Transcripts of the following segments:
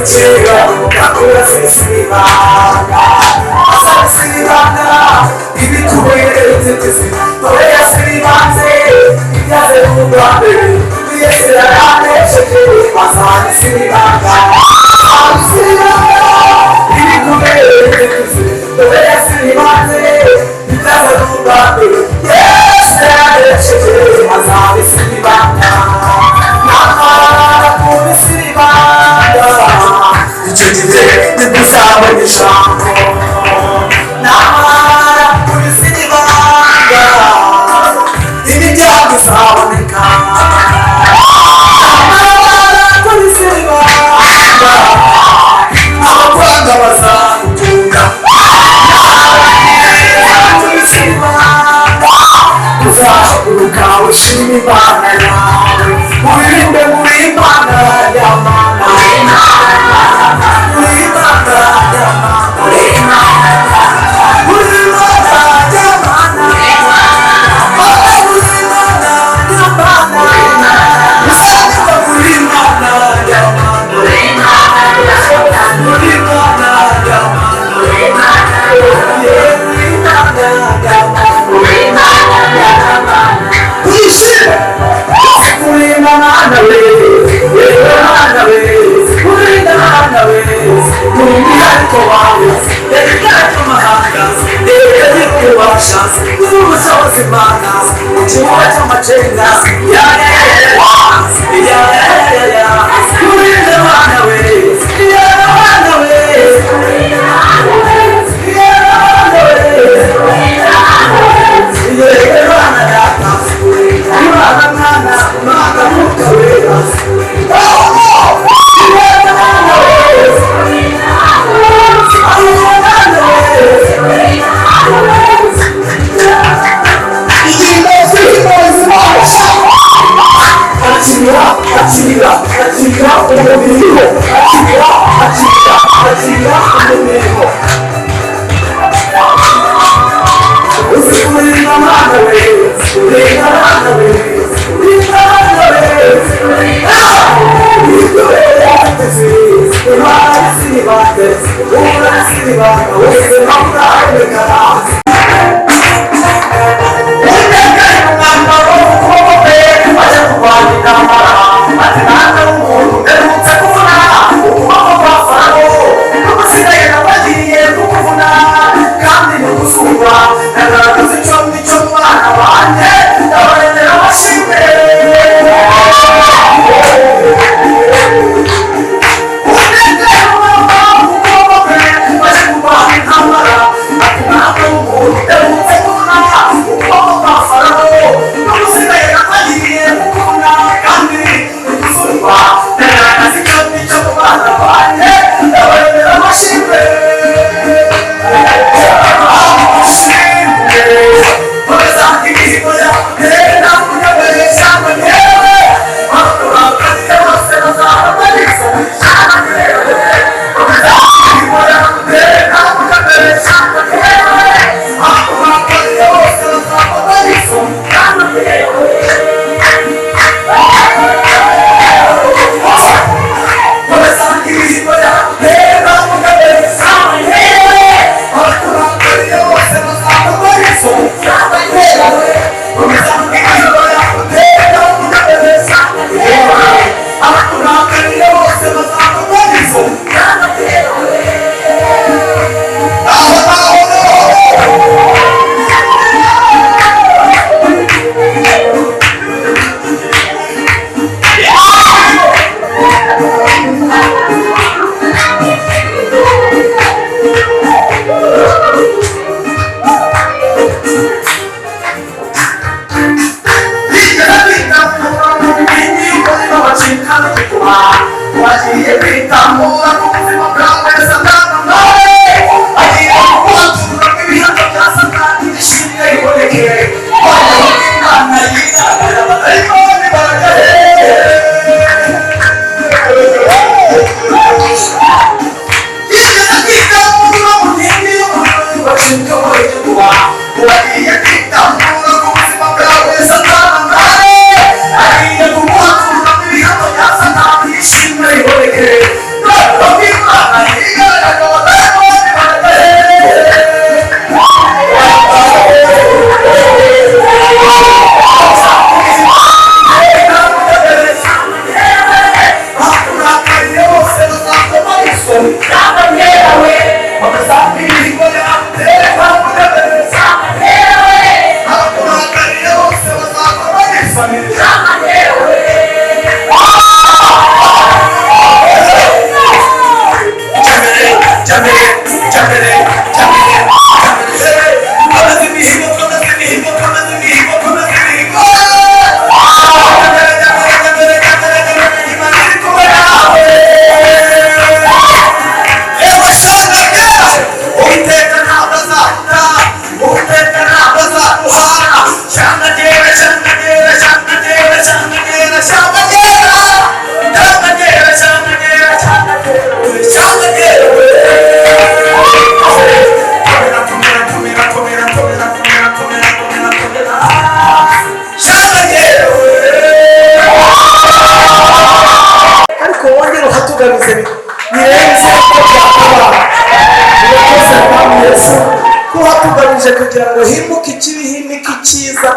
Chega Siribanga, Asal Siribanga, ibikuye inzitizi, dore yasiribanze, ibyaze n'ubwambe, yese yaranesheje, Asal Siribanga, Asal Siribanga, ibikuye inzitizi, dore yasiribanze, ibyaze n'ubwambe, yese yaranesheje, Asal Siribanga, namara kuri Siribanga. Nibusaba n'ijambo namara kuri Siribanga imiryango izaboneka namara kuri Siribanga abakwanga bazagukunda namara kuri Siribanga uzahaguruka ushima Imana yawe uririmbe muri Imana y'Amana birenze ko byakora. Urakoze Mwami Yesu ko watugamije kugira ngo himuke ikibi himike icyiza,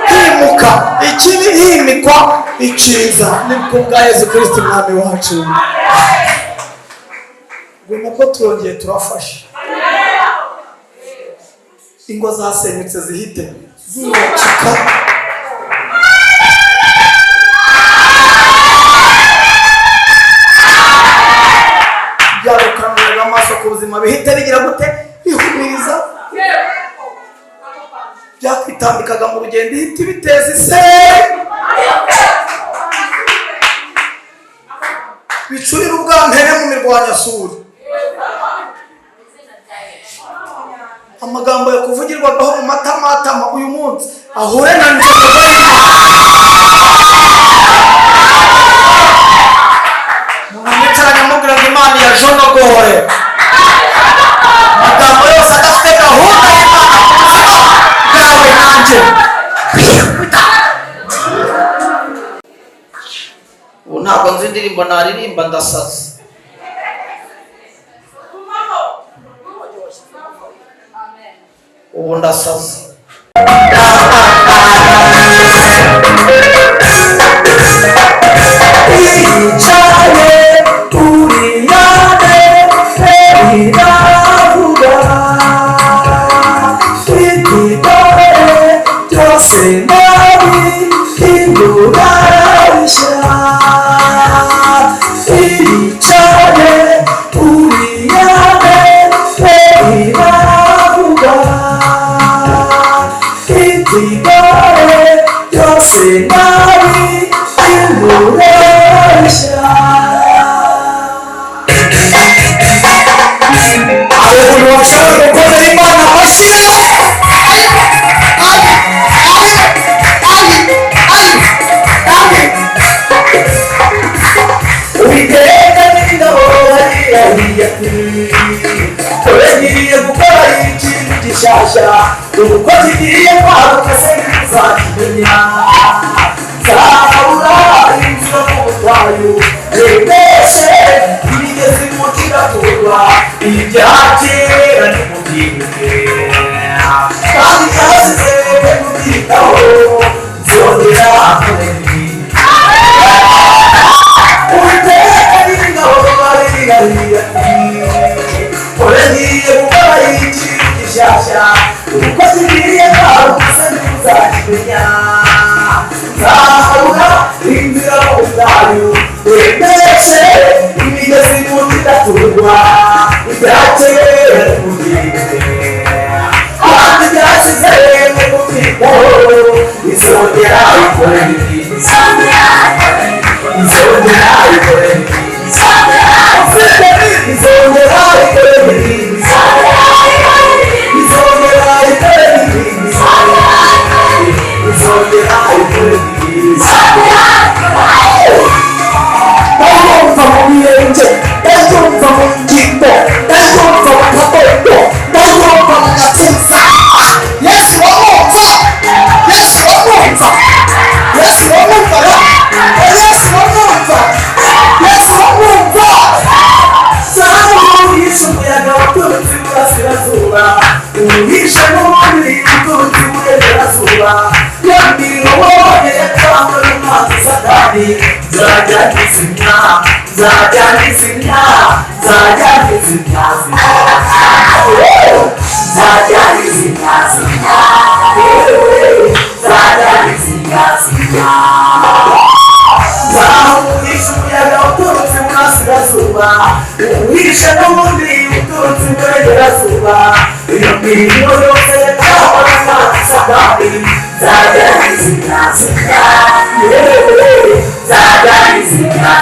himuka ikibi himikwa icyiza. Ni kubwa Yesu Kristo Umwami wacu. Ngo nabwo turongeye turafasha ingo zasenyutse zihite zubakika. Byarukaniraga amaso ku buzima bihite bigira gute bihumiriza. Byakwitambikaga mu rugendo ihita biteza iseri, bicurira ubwampere mu mirwanyasuri. Amagambo yakuvugirwagaho mu matamatama uyu munsi ahure na njyewe mwicaranye amubwira ngo Imana yajonogoye. Amagambo yose adafite gahunda y'Imana yawe nanjye. Ubu ntabwo nzi indirimbo naririmba ndasaze. Ubu ndasaze. Icane turiyane iravuga itidore byose nabi indurarishya. Icane turiyane iravuga itidore byose nabi indurarishya. Abantu bashaka gukorera Imana amashyi. Uwiteka n'ingabo barirahiye ati dore ngiye gukora ikintu gishyashya, uko kigiye kwaruka se ntuzakimenya. Nzahura inzira mu butayu rebeshe imigezi mu kigaturwa, ibya kera nimubyibuke kandi byasize mubyitaho. Nzongera Uwiteka n'ingabo barirahiye ati dore ngiye gukora ikintu gishyashya, uko kigiye kwaruka se ntuzakimenya. Nzahura inzira mu butayu rebeshe imigezi mu kidaturwa, ibya kera nimubyibuke kandi byasize mubyitaho. Izongera ikore ibyiza, izongera ikore ibyiza, izongera ikore ibyiza, izongera ikore ibyiza, izongera ikore ibyiza. Ndayumva mu birenge, ndayumva mu ngingo, ndayumva mu maboko, ndayumva mu gatuza. Yesu wamwumva, Yesu wamwumva, Yesu wamwumva, Yesu wamwumva, Yesu wamwumva. Uhishe umuyaga waturutse iburasirazuba, uhishe n'umubiri uturutse iburengerazuba. Yambwira wowe yakangwa n'amazi Satani, nzajya nkizimya, nzajya nkizimya, nzajya nkizimya, nzajya nkizimya, nzajya nkizimya. Nzahuhisha umuyaga uturutse iburasirazuba, uhishe n'ubundi uturutse iburengerazuba. Iyo mirimo yose yakangwa n'amazi Satani, nzajya nkizimya, nzajya nkizimya.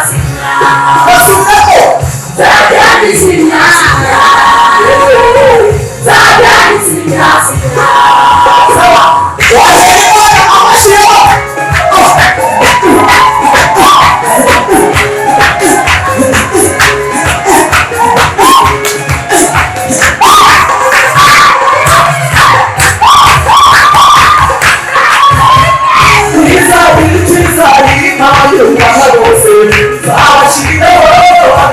Basubiramo, nzajya nkizimya, nzajya nkizimya. Sawa, wazanye Imana amashyi. Tuzabashiriraho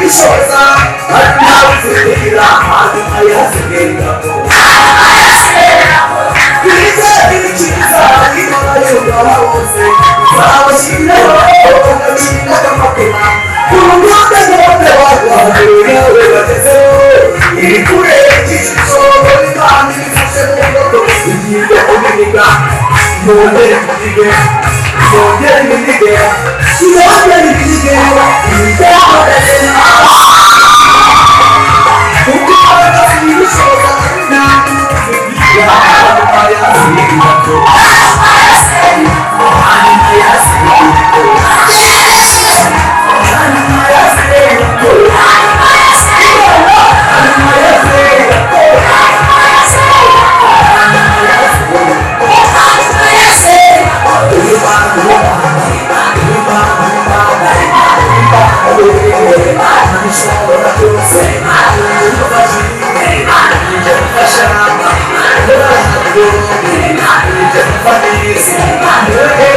ibishoboza kandi nawe uzigera hanyuma yazigeramo kwiza ibikiza imana y'umugaba wose uzabashyiriraho ukagashyirira amakoma ku rutonde rwose barwanya we bagezeho iri kure y'ijisho imana ibifashe mu ndoto igiye kubiniga yongere ibinige yongere ibinige yongere ibinige yongere kuko abagabo n'ibishoboka ntabwo tuzigira hanyuma yazirira ko hanyuma yazirira ko hanyuma yazirira ko hanyuma yazirira ko Hey!